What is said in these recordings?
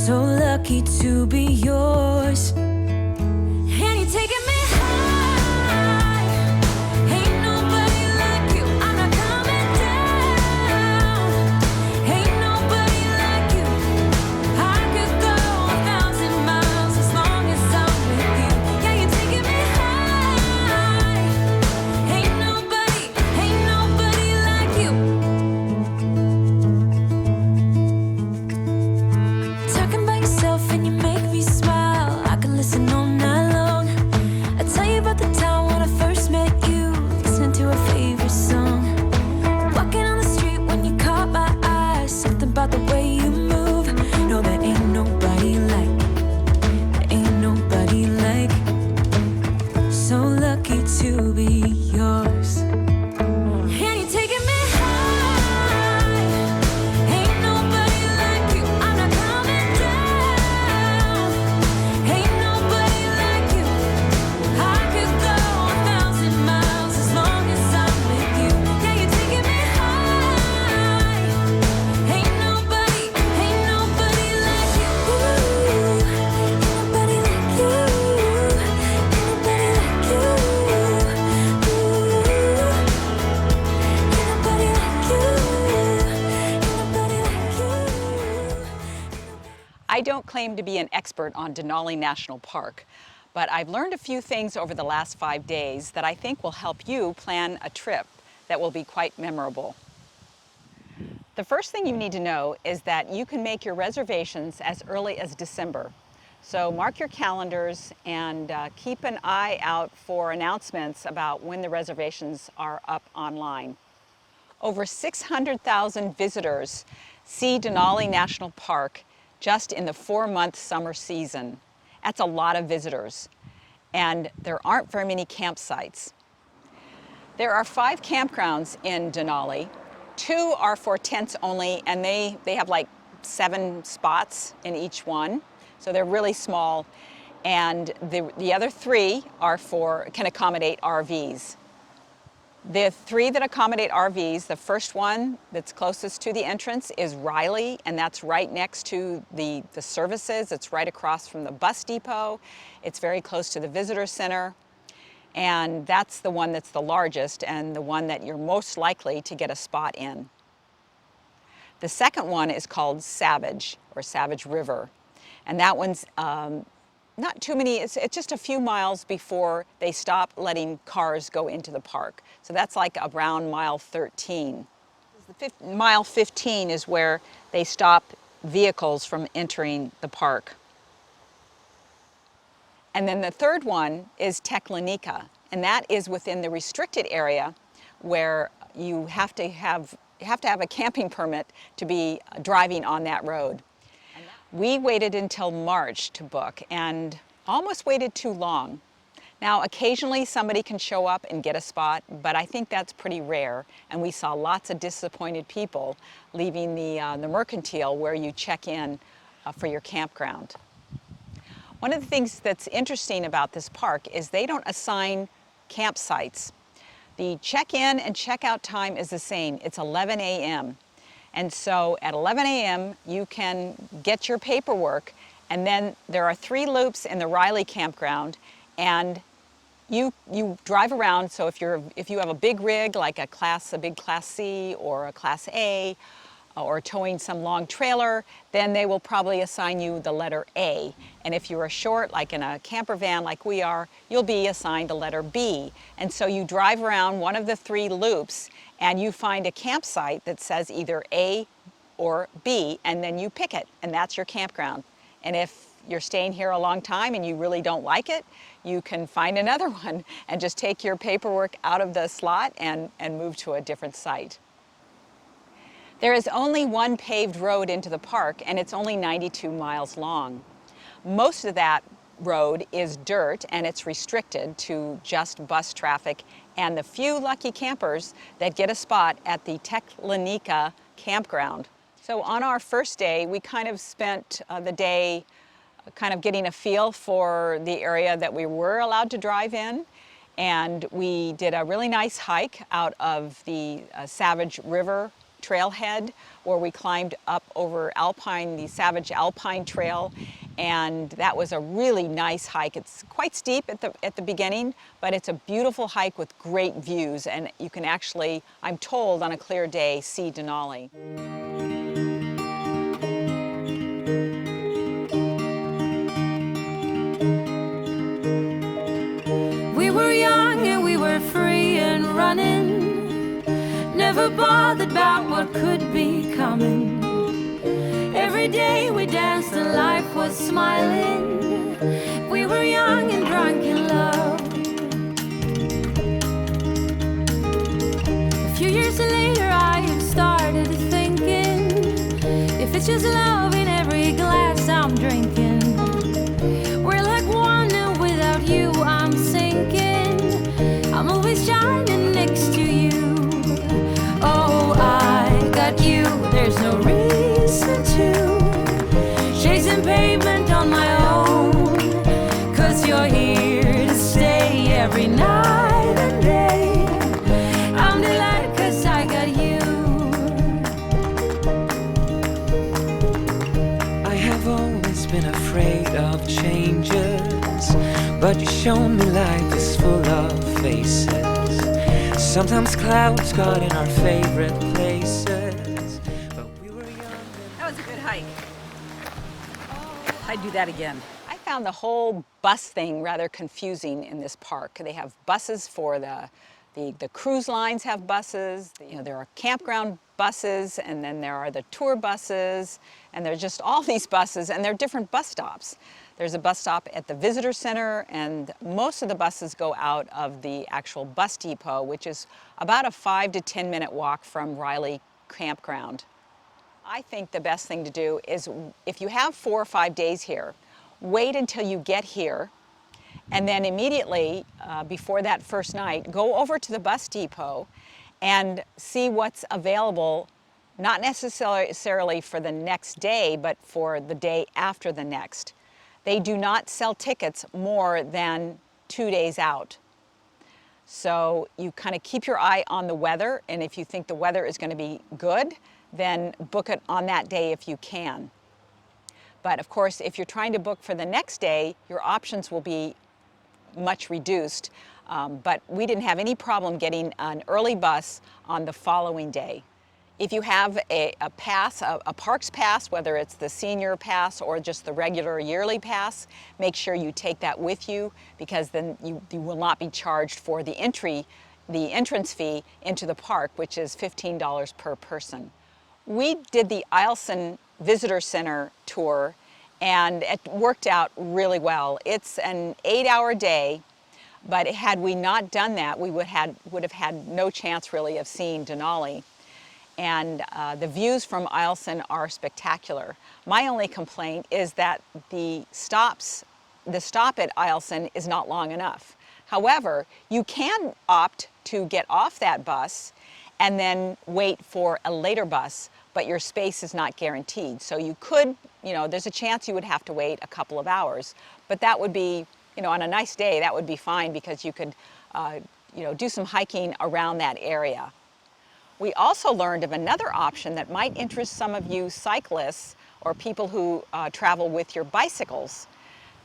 So lucky to be yours. And you're taking me high. Ain't nobody like you. I'm not coming down. Ain't nobody like you. I could go 1,000 miles as long as I'm with you. Yeah, you're taking me high. Ain't nobody like you. Talking by yourself and you make me smile. I can listen all night long. I tell you about the time when I first met you, listening to our favorite song. Walking on the street when you caught my eye. Something about the way you move. No, there ain't nobody like. There ain't nobody like. So lucky to be yours. And you're taking me high. Ain't nobody like you. I'm not coming down. Ain't nobody like you. I could go 1,000 miles as long as I'm with you. Yeah, you're taking me high. Ain't nobody like you. Ain't nobody like you. Ain't nobody like you. Ain't nobody like you. Ain't nobody like you. I don't claim to be an expert on Denali National Park, but I've learned a few things over the last 5 days that I think will help you plan a trip that will be quite memorable. The first thing you need to know is that you can make your reservations as early as December. So mark your calendars and keep an eye out for announcements about when the reservations are up online. Over 600,000 visitors see Denali National Park just in the 4-month summer season. That's a lot of visitors, and there aren't very many campsites. There are 5 campgrounds in Denali. 2 are for tents only, and they have like 7 spots in each one, so they're really small. And the other 3 can accommodate RVs. The 3 that accommodate RVs, the first one that's closest to the entrance is Riley, and that's right next to the services. It's right across from the bus depot. It's very close to the visitor center. And that's the one that's the largest and the one that you're most likely to get a spot in. The second one is called Savage, or Savage River. And that one's not too many, it's just a few miles before they stop letting cars go into the park. So that's like around mile 13. Mile 15 is where they stop vehicles from entering the park. And then the third one is Teklanika, and that is within the restricted area where you have to have a camping permit to be driving on that road. We waited until March to book and almost waited too long. Now, occasionally somebody can show up and get a spot, but I think that's pretty rare. And we saw lots of disappointed people leaving the mercantile where you check in for your campground. One of the things that's interesting about this park is they don't assign campsites. The check-in and check-out time is the same. It's 11 a.m. And so at 11 a.m. you can get your paperwork, and then there are 3 loops in the Riley campground, and you drive around. So if you have a big rig like a big Class C or a Class A, or towing some long trailer, then they will probably assign you the letter A. And if you're a short, like in a camper van like we are, you'll be assigned the letter B. And so you drive around one of the 3 loops and you find a campsite that says either A or B, and then you pick it, and that's your campground. And if you're staying here a long time and you really don't like it, you can find another one and just take your paperwork out of the slot and move to a different site. There is only one paved road into the park, and it's only 92 miles long. Most of that road is dirt, and it's restricted to just bus traffic and the few lucky campers that get a spot at the Teklanika campground. So on our first day, we kind of spent the day kind of getting a feel for the area that we were allowed to drive in. And we did a really nice hike out of the Savage River trailhead where we climbed up over Alpine, the Savage Alpine Trail, and that was a really nice hike. It's quite steep at the beginning, but it's a beautiful hike with great views, and you can actually, I'm told, on a clear day, see Denali. We were young and we were free and running, never bothered about what could be coming. Every day we danced and life was smiling. We were young and drunk in love. A few years later I have started thinking, if it's just love in every glass I'm drinking, we're like one and without you I'm sinking. I'm always shining next to you. Oh, I got you, there's no reason to chasing pavement on my own, 'cause you're here to stay every night and day. I'm delighted 'cause I got you. I have always been afraid of changes, but you shown me life is full of faces. Sometimes clouds got in our favorite places, but we were young. That was a good hike. I'd do that again. I found the whole bus thing rather confusing in this park. They have buses for the cruise lines have buses. You know, there are campground buses, and then there are the tour buses, and there's just all these buses, and they're different bus stops. There's a bus stop at the Visitor Center, and most of the buses go out of the actual bus depot, which is about a 5 to 10 minute walk from Riley Campground. I think the best thing to do is, if you have 4 or 5 days here, wait until you get here, and then immediately before that first night, go over to the bus depot and see what's available, not necessarily for the next day, but for the day after the next. They do not sell tickets more than 2 days out. So you kind of keep your eye on the weather, and if you think the weather is going to be good, then book it on that day if you can. But of course, if you're trying to book for the next day, your options will be much reduced. But we didn't have any problem getting an early bus on the following day. If you have a pass, a parks pass, whether it's the senior pass or just the regular yearly pass, make sure you take that with you, because then you will not be charged for the entrance fee into the park, which is $15 per person. We did the Eielson Visitor Center tour, and it worked out really well. It's an 8-hour day, but had we not done that, we would have had no chance really of seeing Denali. And the views from Eielson are spectacular. My only complaint is that the stop at Eielson is not long enough. However, you can opt to get off that bus and then wait for a later bus, but your space is not guaranteed. So you could, there's a chance you would have to wait a couple of hours, but that would be, on a nice day, that would be fine, because you could, do some hiking around that area. We also learned of another option that might interest some of you cyclists or people who travel with your bicycles.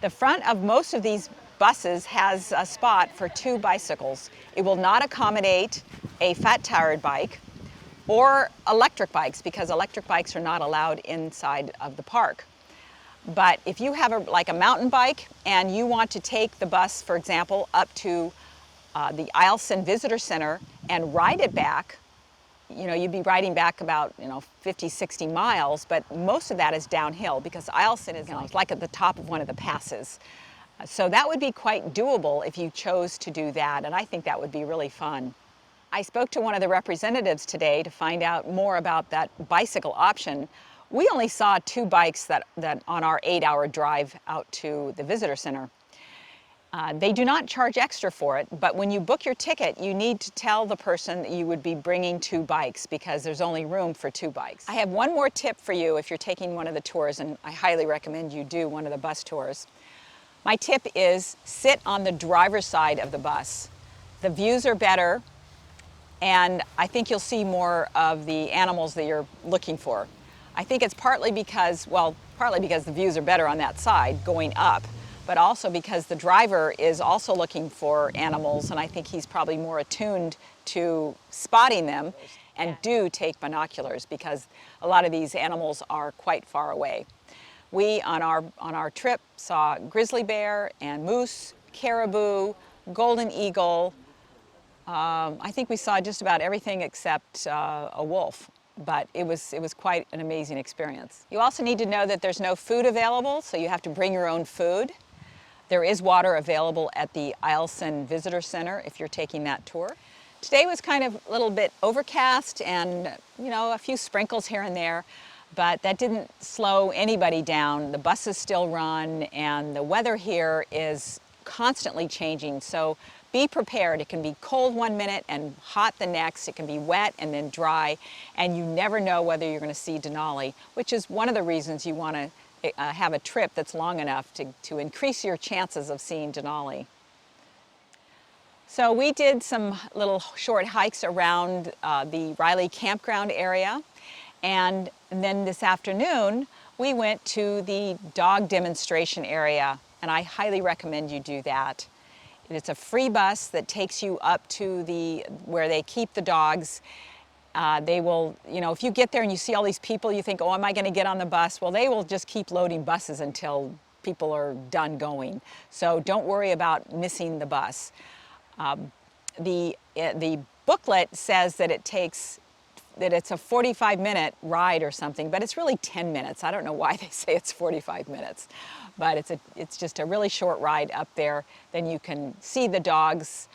The front of most of these buses has a spot for 2 bicycles. It will not accommodate a fat-tired bike or electric bikes, because electric bikes are not allowed inside of the park. But if you have like a mountain bike and you want to take the bus, for example, up to the Eielson Visitor Center and ride it back, you'd be riding back about 50, 60 miles, but most of that is downhill, because Eielson is like at the top of one of the passes. So that would be quite doable if you chose to do that, and I think that would be really fun. I spoke to one of the representatives today to find out more about that bicycle option. We only saw 2 bikes that on our 8-hour drive out to the visitor center. They do not charge extra for it, but when you book your ticket, you need to tell the person that you would be bringing 2 bikes, because there's only room for 2 bikes. I have one more tip for you if you're taking one of the tours, and I highly recommend you do one of the bus tours. My tip is sit on the driver's side of the bus. The views are better, and I think you'll see more of the animals that you're looking for. I think it's partly because the views are better on that side going up, but also because the driver is also looking for animals, and I think he's probably more attuned to spotting them, and do take binoculars because a lot of these animals are quite far away. We, on our trip, saw grizzly bear and moose, caribou, golden eagle. I think we saw just about everything except a wolf, but it was quite an amazing experience. You also need to know that there's no food available, so you have to bring your own food. There is water available at the Eielson Visitor Center if you're taking that tour. Today was kind of a little bit overcast and, you know, a few sprinkles here and there, but that didn't slow anybody down. The buses still run, and the weather here is constantly changing, so be prepared. It can be cold one minute and hot the next. It can be wet and then dry, and you never know whether you're going to see Denali, which is one of the reasons you want to have a trip that's long enough to increase your chances of seeing Denali. So we did some little short hikes around the Riley Campground area, and then this afternoon we went to the dog demonstration area, and I highly recommend you do that. It's a free bus that takes you up to where they keep the dogs. They will, you know, if you get there and you see all these people, you think, oh, am I going to get on the bus? Well, they will just keep loading buses until people are done going. So don't worry about missing the bus. The booklet says that it's a 45-minute ride or something, but it's really 10 minutes. I don't know why they say it's 45 minutes, but it's just a really short ride up there. Then you can see the dogs,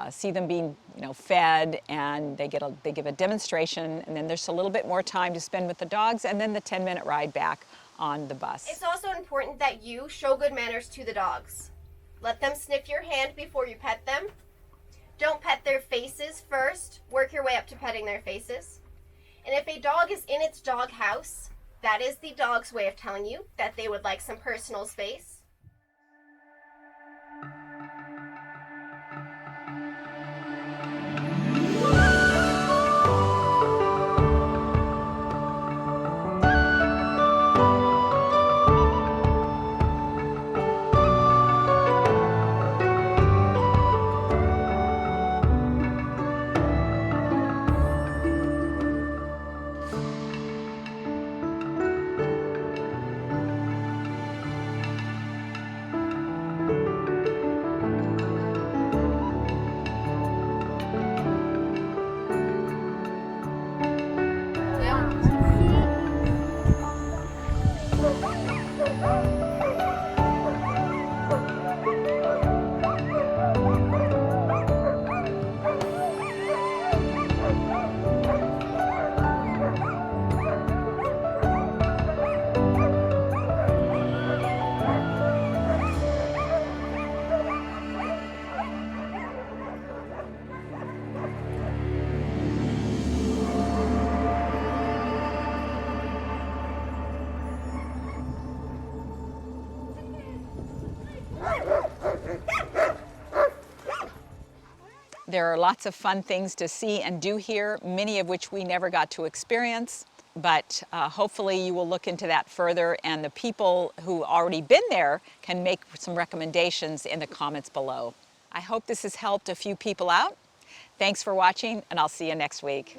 see them being, you know, fed, and they give a demonstration, and then there's a little bit more time to spend with the dogs, and then the 10-minute ride back on the bus. It's also important that you show good manners to the dogs. Let them sniff your hand before you pet them. Don't pet their faces first. Work your way up to petting their faces. And if a dog is in its dog house, that is the dog's way of telling you that they would like some personal space. There are lots of fun things to see and do here, many of which we never got to experience, but hopefully you will look into that further, and the people who already been there can make some recommendations in the comments below. I hope this has helped a few people out. Thanks for watching, and I'll see you next week.